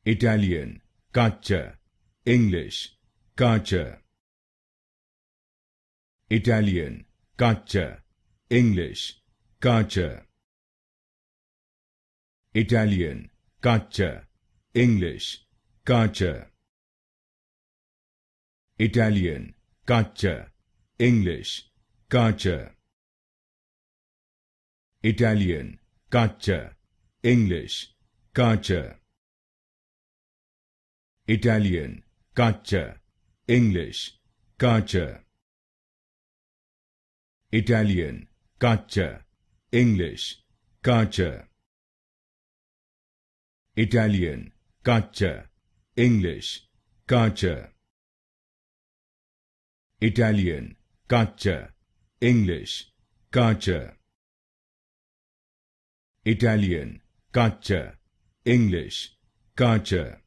Italian, Caccia, English, Caccia. Italian, Caccia, English, Caccia. Italian, Caccia, English, Caccia. Italian, Caccia, English, Caccia. Italian, Caccia, English, Caccia. Italian, Caccia, English, Caccia. Italian, Caccia, English, Caccia. Italian, Caccia, English, Caccia. Italian, Caccia, English, Caccia. Italian, Caccia, English, Caccia.